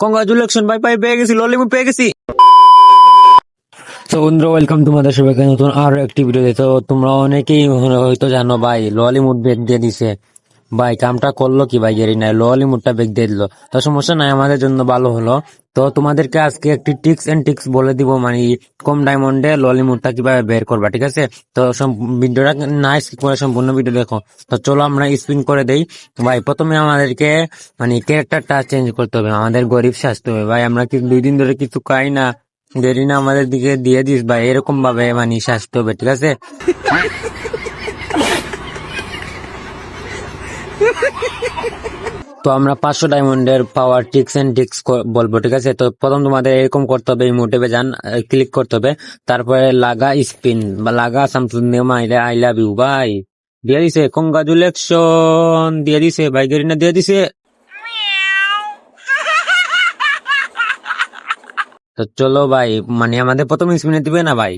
Congratulation ভাই, পেয়ে গেছি, ললিপপ পেয়ে গেছি। তো বন্ধুরা, ওয়েলকাম তোমাদের সবাইকে নতুন আরো একটি ভিডিওতে। তো তোমরা অনেকেই হয়তো জানো ভাই, ললিমুড বেগ দিয়ে দিছে ভাই। কামটা করলো কি ভাই, গেরি নাই ললিমুডটা বেগ দিয়ে দিল। তো সমস্যা নাই, আমাদের জন্য ভালো হলো। তো তোমাদেরকে আজকে একটি টিক্স বলে দিব, মানে কম ডায়মন্ডে ললিমুডটা কিভাবে বের করবা, ঠিক আছে? তো ভিডিওটা না স্কিপ করে সম্পূর্ণ ভিডিও দেখো। তো চলো আমরা স্পিন করে দেই ভাই। প্রথমে আমাদেরকে মানে ক্যারেক্টারটা চেঞ্জ করতে হবে, আমাদের গরিব সাজতে হবে ভাই। আমরা কি 2 দিন ধরে কিছু খাই না, দেরি না আমাদের দিকে দিয়ে দিস ভাই, এরকম ভাবে মানে সাজতে হবে, ঠিক আছে? তো আমরা 500 ডায়মন্ডের পাওয়ার টিক্স বলবো, ঠিক আছে? তো প্রথম তোমাদের এরকম করতে হবে, মোটিভে যান, ক্লিক করতে হবে, তারপরে লাগা স্পিন বা লাগা সামসুন্নেমা আই লাভ ইউ ভাই দিয়ে দিছে। কংগ্রাচুলেশন দিয়ে দিছে ভাই, গেরিনা দিয়ে দিছে। তো চলো ভাই, মানে আমাদের প্রথম স্পিনে দিবে না ভাই,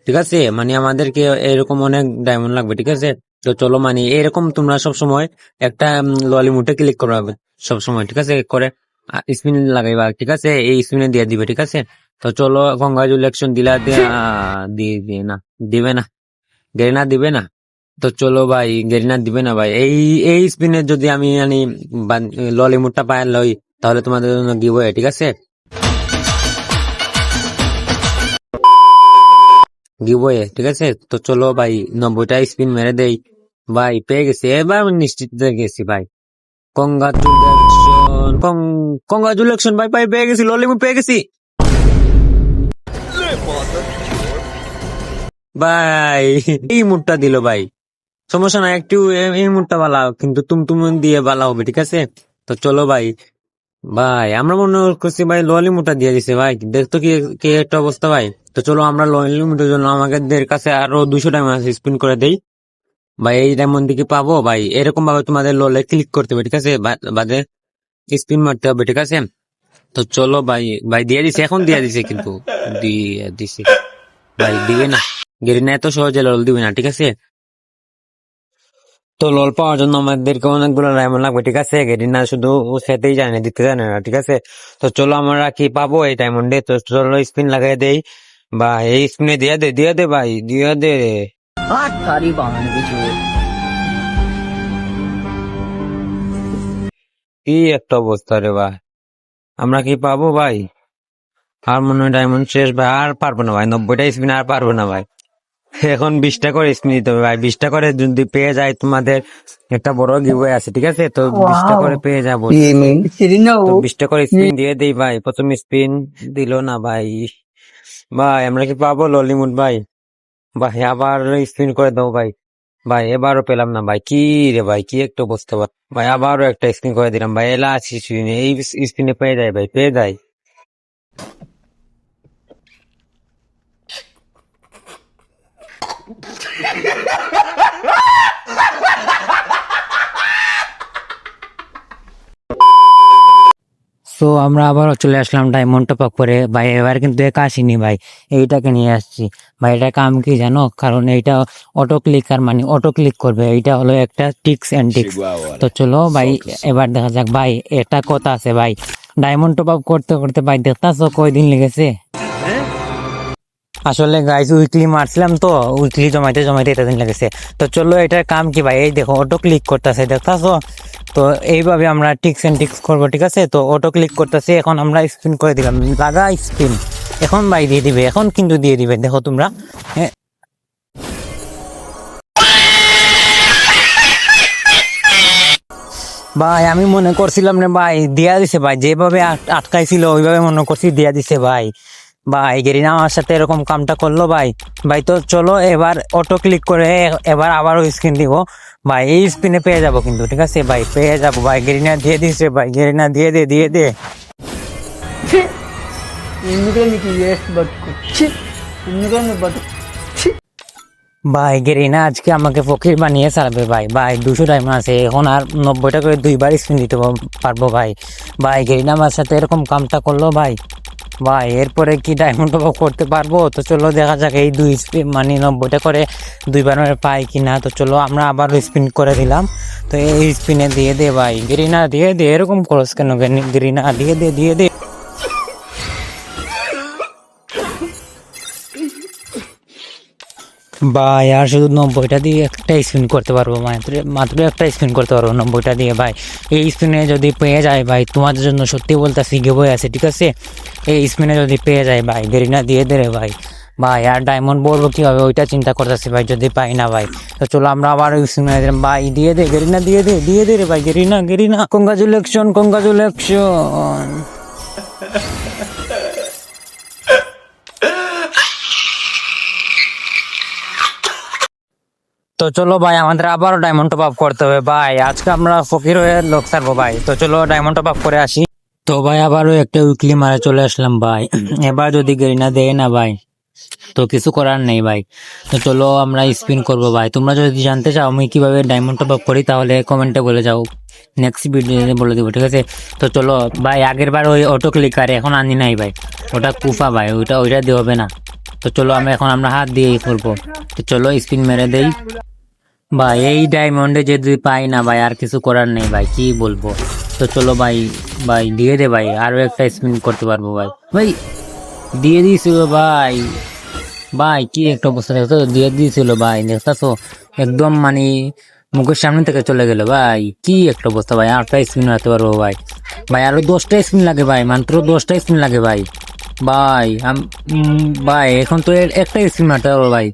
ঠিক আছে? মানে আমাদেরকে এরকম অনেক ডায়মন্ড লাগবে, ঠিক আছে? তো চলো, মানে এরকম তোমরা সব সময় একটা ললিমুটে ক্লিক করবে সব সময়, ঠিক আছে? করে স্পিন লাগাইবা, ঠিক আছে? এই স্পিনে দিয়ে দিবে, ঠিক আছে? তো চলো, কংগ্রাচুলেশন দিলা দিয়ে না, দিবে না, গেরিনা দিবে না। তো চলো ভাই, গেরিনা দিবে না ভাই। এই স্পিনে যদি আমি মানে ললিমুটটা পায় লই, তাহলে তোমাদের জন্য গিভওয়ে, ঠিক আছে? গিভওয়ে, ঠিক আছে? তো চলো ভাই, 90টা স্পিন মেরে দেই ভাই। পেয়ে গেছি, এবার আমি নিশ্চিত হয়ে গেছি ভাই। কংগ্রাচুলেশন ভাই, পেয়ে গেছি, ললিপপ পেয়ে গেছি ভাই। এই মুডটা দিল ভাই, সমস্যা না, একটু এই মুডটা বালাও, কিন্তু তুমি দিয়ে বালা হবে, ঠিক আছে? তো চলো ভাই, ভাই আমরা মনে করছি ভাই ললিমুটা দিয়ে দিছে ভাই, দেখতো কি কি একটা অবস্থা ভাই। তো চলো, আমরা ললিমুটের জন্য আমাদের কাছে আরো 200 টাইম আছে, স্পিন করে দেই ভাই। এই ডায়মন্ড দিকে পাবো ভাই, এরকম ভাবে তোমাদের ললে ক্লিক করতে হবে, ঠিক আছে? বাদে স্পিন মারতে হবে, ঠিক আছে? তো চলো ভাই, দিয়ে দিছে, এখন দিয়ে দিছে, কিন্তু দিয়ে দিছে ভাই, দিবে না, গেরিনা এত সহজে লল দিবে না, ঠিক আছে? তো লল পাওয়ার জন্য আমাদেরকে অনেকগুলো ডায়মন্ড লাগবে, ঠিক আছে? গেরিনা শুধু খেতেই জানে না, দিতে জানে না, ঠিক আছে? তো চলো, আমরা কি পাবো এই ডায়মন্ডে? তো চলো স্পিন লাগাই দেই, বা এই স্পিনে দিয়ে দে ভাই, দিয়ে দে। কি একটা অবস্থা রে ভাই, আমরা কি পাবো ভাই? আর মনে হয় ডায়মন্ড শেষ ভাই, আর পারবো না ভাই, 90টা স্পিন আর পারবো না ভাই। এখন 20টা করে স্পিন দিতে হবে ভাই, 20টা করে যদি পেয়ে যায় তোমাদের একটা বড় গিভওয়ে আছে, ঠিক আছে? তো 20টা করে পেয়ে যাবো, তো 20টা করে স্পিন দিয়ে দেই ভাই। প্রথম স্পিন দিল না ভাই। ভাই আমরা কি পাবো ললিমুড ভাই? ভাই আবার স্পিন করে দাও ভাই। ভাই এবারও পেলাম না ভাই, কি রে ভাই, কি একটা অবস্থা ভাই। ভাই আবারও একটা স্পিন করে দিলাম ভাই, এলা আছি এই স্পিনে পেয়ে যায় ভাই, পেয়ে যায়। তো আমরা আবার চলে আসলাম ডায়মন্ড টপ আপ করে ভাই। এবার কিন্তু একা আসিনি ভাই, এইটাকে নিয়ে আসছি ভাই। এটা কাম কি জানো? কারণ এইটা অটো ক্লিকার, মানে অটো ক্লিক করবে, এইটা হলো একটা টিক্স। তো চলো ভাই, এবার দেখা যাক ভাই, এটা কথা আছে ভাই। ডায়মন্ড টপ আপ করতে করতে ভাই, দেখতাছো কয়দিন লেগেছে। আসলে গাইস উইকলি মারছিলাম, তো উইকলি জমাইতে এটা দিন লেগেছে। তো চলো, এটার কাম কি ভাই, এই দেখো অটো ক্লিক করতেছে, দেখতাছো? তো এইভাবে আমরা টিক্স করবো, ঠিক আছে? তো অটো ক্লিক করতেছে, এখন আমরা স্পিন করে দিলাম, লাগা স্পিন। এখন ভাই দিয়ে দিবে, এখন কিন্তু দিয়ে দিবে, দেখো তোমরা। ভাই আমি মনে করছিলাম রে ভাই দিয়া দিছে ভাই, যেভাবে আটকাইছিল ওইভাবে মনে করছি দিয়া দিছে ভাই। ভাই গেরিনা আমার সাথে এরকম কামটা করলো ভাই। ভাই তো চলো, এবার অটো ক্লিক করে এবার আবারও স্ক্রিন দিব ভাই, এই স্পিনে পেয়ে যাব কিন্তু, ঠিক আছে ভাই? পেয়ে যাব ভাই, গেরিনা দিয়ে দিছে ভাই, গেরিনা দিয়ে দে। ভাই গেরিনা আজকে আমাকে ফকির বানিয়ে ছাড়বে ভাই। ভাই 200 ডায়মন্ড আছে, এখন আর 90টা করে 2বার স্পিন দিতে পারবো ভাই। ভাই গেরিনা আমার সাথে এরকম কামটা করলো ভাই। ভাই এরপরে কি ডায়মন্ড টপ আপ করতে পারবো? তো চলো দেখা যাক, এই দুই স্পিন মানে 90টা করে দুইবার পাই কিনা। তো চলো আমরা আবার স্পিন করে দিলাম। তো এই স্পিনে দিয়ে দে ভাই, গেরিনা দিয়ে দে, এরকম খরচ কেন গেরিনা, দিয়ে দে দিয়ে দে। ভাই আর শুধু 90টা দিয়ে একটা স্পিন করতে পারবো, মাত্র একটা স্পিন করতে পারবো 90টা দিয়ে ভাই। এই স্পিনে যদি পেয়ে যায় ভাই, তোমাদের জন্য সত্যি বলতেছি গিভওয়ে আছে, ঠিক আছে? এই স্পিনে যদি পেয়ে যায় ভাই, গেরিনা দিয়ে দে রে ভাই। ভাই আর ডায়মন্ড বলবো কি হবে ওইটা চিন্তা করতেছি ভাই, যদি পাই না ভাই। তো চলো আমরা আবার স্পিনে ভাই, দিয়ে দে গেরিনা, দিয়ে দে রে ভাই, গেরিনা গেরিনা, কংগ্রাচুলেশন কংগ্রাচুলেশন। তো চলো ভাই, আমাদের আবারও ডায়মন্ড টপ আপ করতে হবে ভাই। আজকে আমরা ফকির হয়ে লোক ছাড়বো ভাই। তো চলো ডায়মন্ড টপ আপ করে আসি। তো ভাই আবারও একটা উইকলি মারে চলে আসলাম ভাই। এবার যদি গেরিনা দেয় না ভাই, তো কিছু করার নেই ভাই। তো চলো আমরা স্পিন করবো ভাই। তোমরা যদি জানতে চাও আমি কিভাবে ডায়মন্ড টপ আপ করি, তাহলে কমেন্টে বলে যাও, নেক্সট ভিডিওতে বলে দিব, ঠিক আছে? তো চলো ভাই, আগের বার ওই অটো ক্লিকার এখন আনি নাই ভাই, ওটা কুফা ভাই, ওইটা দিয়ে হবে না। তো চলো আমরা হাত দিয়েই করবো। তো চলো স্পিন মেরে দেই ভাই। এই ডায়মন্ডে যদি পাই না ভাই, আর কিছু করার নেই ভাই, কি বলবো। তো চলো ভাই, দিয়ে দে ভাই, আরো একটা স্পিন করতে পারবো ভাই। ভাই দিয়ে দিয়েছিল ভাই। ভাই কি একটা অবস্থা দেখছো, দিয়ে দিয়েছিল ভাই, দেখতেছো একদম মানে মুখের সামনে থেকে চলে গেল ভাই। কি একটা অবস্থা ভাই, আটটা স্পিন মারতে পারবো ভাই। ভাই আরো 10টা স্পিন লাগে ভাই, মাত্র 10টা স্পিন লাগে ভাই। ভাই ভাই এখন তো একটা স্পিন মারতে পারবো ভাই।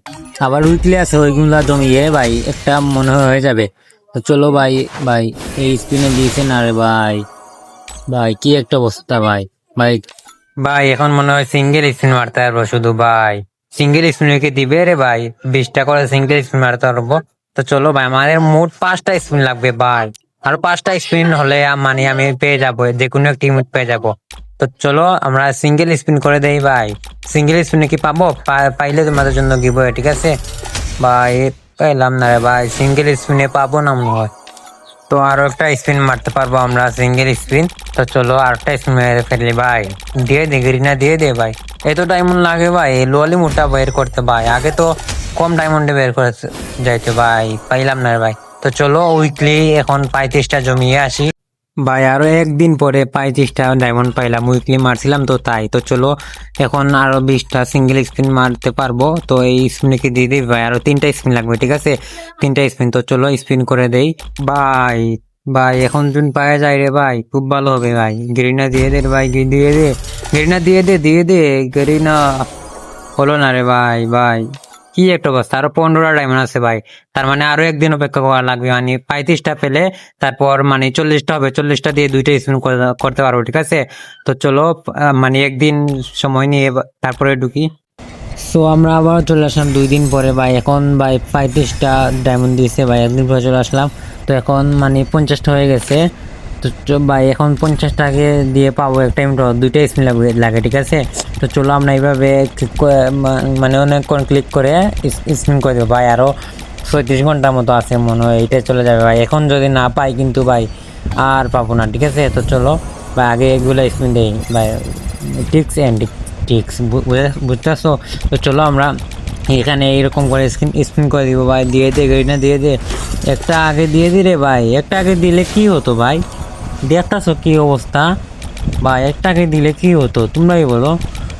আবার উইকলি আছে, ওইগুলা জমিয়ে ভাই একটা মনে হয়ে যাবে। তো চলো ভাই, এই স্পিনে দিয়েছে না রে ভাই। ভাই কি একটা অবস্থা ভাই। ভাই ভাই এখন মনে হয় সিঙ্গেল স্পিন মারতে পারবো শুধু ভাই। সিঙ্গেল স্পিন কি দিবে রে ভাই? 20টা করে সিঙ্গেল স্পিন মারতে পারবো। তো চলো ভাই, আমাদের মোট 5টা স্পিন লাগবে ভাই। আর 5টা স্পিন হলে মানে আমি পেয়ে যাবো, যে কোনো একটি পেয়ে যাবো। তো চলো আমরা সিঙ্গেল স্পিন করে দেই ভাই। সিঙ্গেল স্পিনে কি পাবো? পাইলে তোমাদের জন্য গিভওয়ে, ঠিক আছে ভাই? পাইলাম না রে ভাই, সিঙ্গেল স্পিনে পাবো না মনে হয়। তো আরো একটা স্পিন মারতে পারবো আমরা, সিঙ্গেল স্পিন। তো চলো আর একটা স্পিন মেরে ফেললি ভাই, দিয়ে দে গেরিনা, দিয়ে দে ভাই। এত ডায়মন্ড লাগে ভাই লোয়ালি মোটা বের করতে ভাই, আগে তো কম ডায়মন্ডে বের করে যাইতে ভাই, পাইলাম না রে ভাই। তো চলো উইকলি এখন 35টা জমিয়ে আসি ভাই। আরো একদিন পরে 35টা ডায়মন্ড পাইলাম, উইকলি মারছিলাম তো তাই। তো চলো এখন আরো 20টা সিঙ্গেল স্পিন মারতে পারবো। তো এই স্পিনে কি দিয়ে দিই ভাই, আরো 3টা স্পিন লাগবে, ঠিক আছে? 3টা স্পিন। তো চলো স্পিন করে দেই ভাই। এখন যদি পাওয়া যায় রে ভাই, খুব ভালো হবে ভাই। গেরিনা দিয়ে দে ভাই, দিয়ে দে গেরিনা, দিয়ে দে গেরিনা। হলো না রে ভাই কি একটা অবস্থা। আরো 15টা ডায়মন্ড আছে ভাই, তার মানে আরো একদিন অপেক্ষা করা লাগবে। মানে 35টা পেলে তারপর মানে 40টা হবে, 40টা দিয়ে 2টা স্পিন করতে পারবো, ঠিক আছে? তো চলো মানে একদিন সময় নিয়ে তারপরে ঢুকি। সো আমরা আবার চলে আসলাম 2 দিন পরে ভাই। এখন ভাই 35টা ডায়মন্ড দিয়েছে ভাই, একদিন পরে চলে আসলাম। তো এখন মানে 50টা হয়ে গেছে। তো ভাই এখন 50টাকে দিয়ে পাবো একটা 2টা স্পিন লাগে, ঠিক আছে? তো চলো আমরা এইভাবে মানে অনেকক্ষণ ক্লিক করে স্পিন করে দেবো ভাই। আরো 36 ঘন্টার মতো আছে মনে হয়, এইটাই চলে যাবে ভাই। এখন যদি না পাই কিন্তু ভাই আর পাবো না, ঠিক আছে? তো চলো ভাই আগে এগুলো স্পিন দেই ভাই, টিক্স এন্ড টিক্স, বুঝতেছো? তো চলো আমরা এখানে এইরকম করে স্পিন করে দিব ভাই। দিয়ে দে গেরিনা, দিয়ে দে একটা আগে, দিয়ে দিলে ভাই। একটা আগে দিলে কি হতো ভাই, দেখতেছো কি অবস্থা ভাই? একটা আগে দিলে কি হতো তোমরাই বলো।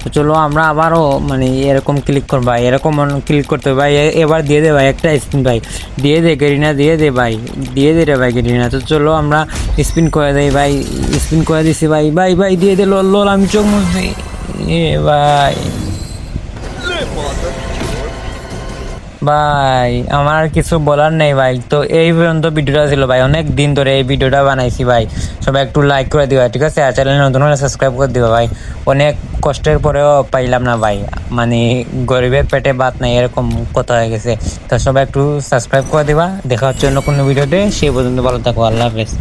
তো চলো আমরা আবারও মানে এরকম ক্লিক করবো ভাই, এরকম ক্লিক করতে হবে ভাই। এবার দিয়ে দে ভাই একটা স্পিন ভাই, দিয়ে দে গেরিনা, দিয়ে দে ভাই, দিয়ে দে রে ভাই গেরিনা। তো চলো আমরা স্পিন করে দেই ভাই, স্পিন করে দিছি ভাই। দিয়ে দে লোল, আমি চোখ মুছছি ভাই। ভাই আমার আর কিছু বলার নেই ভাই। তো এই পর্যন্ত ভিডিওটা ছিল ভাই, অনেক দিন ধরে এই ভিডিওটা বানাইছি ভাই। সবাই একটু লাইক করে দিবা, ঠিক আছে? আর চ্যানেল নতুন হলে সাবস্ক্রাইব করে দিবা ভাই। অনেক কষ্টের পরেও পাইলাম না ভাই, মানে গরিবের পেটে ভাত নাই এরকম কথা হয়ে গেছে। তো সবাই একটু সাবস্ক্রাইব করে দিবা। দেখা হচ্ছে অন্য কোনো ভিডিওতে, সেই পর্যন্ত ভালো থাকো, আল্লাহ হাফেজ।